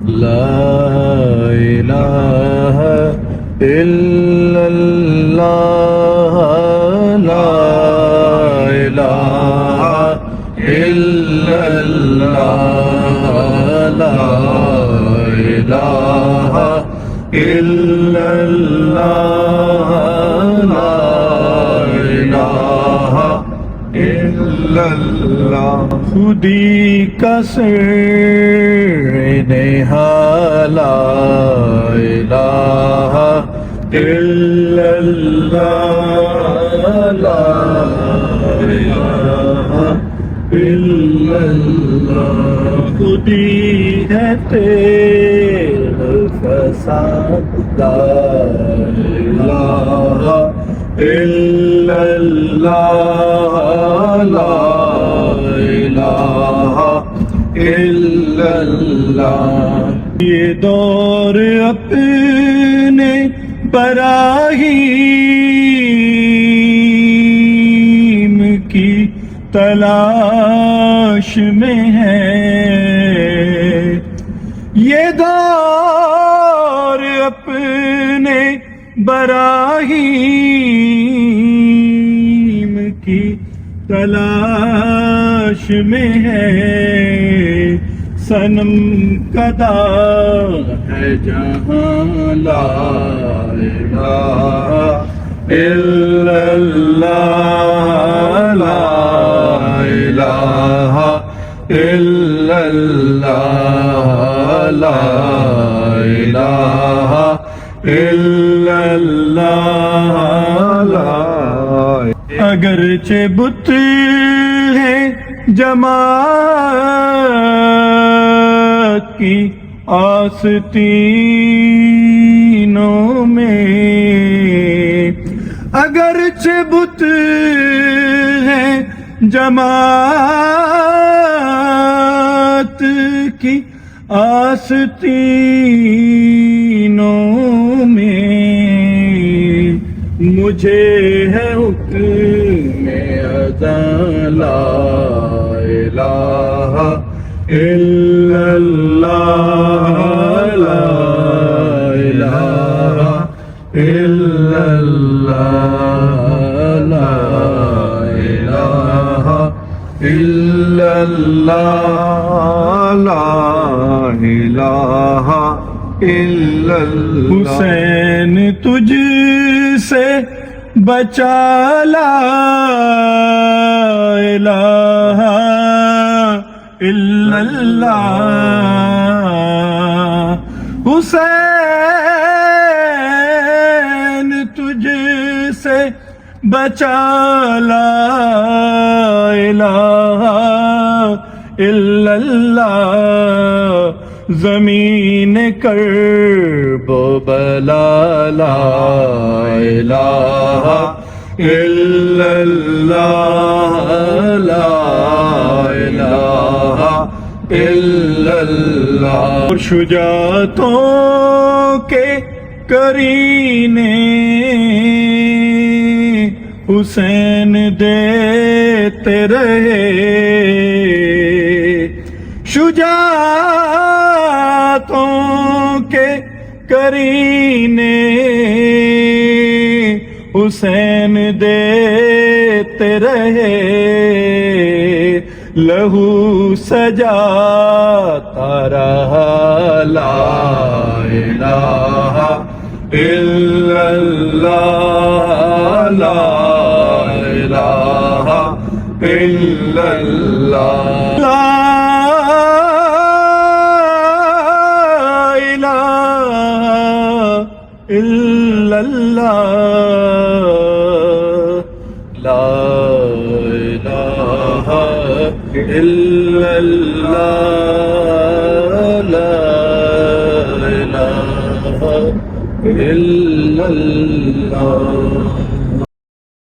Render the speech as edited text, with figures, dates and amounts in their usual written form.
لا الہ الا اللہ لا الہ الا اللہ لا الہ الا اللہ لا الہ الا اللہ خودی کا سر نہا لا الہ الا اللہ لا الہ الا اللہ خودی ہے تیرا فساد لا الہ الا اللہ لا الہ الا اللہ یہ دور اپنے براہیم کی تلاش میں ہے یہ دور اپنے براہیم کی تلاش میں ہے صنم کدا ہے جہاں لا الہ الا اللہ لا الہ الا اللہ لا الہ الا اللہ اگرچہ بت ہے جماعت کی آستینوں میں اگرچہ بت ہے جماعت کی آستینوں میں مجھے ہے حکم اذاں لا الہ الا اللہ لا الہ الا اللہ لا الہ الا اللہ لا الہ الا اللہ حسین تجھ سے بچا لا الہ الا اللہ حسین تجھ سے بچا لا الہ الا اللہ زمین کرب و بلا لا الہ الا اللہ لا الہ الا اللہ شجاعتوں کے کرینے حسین دیتے رہے شجاعتوں کے کرینے حسین دیتے رہے لہو سجاتا رہا لا الہ الا اللہ لا الہ الا اللہ لا الہ الا اللہ لا الہ الا اللہ لا الہ الا اللہ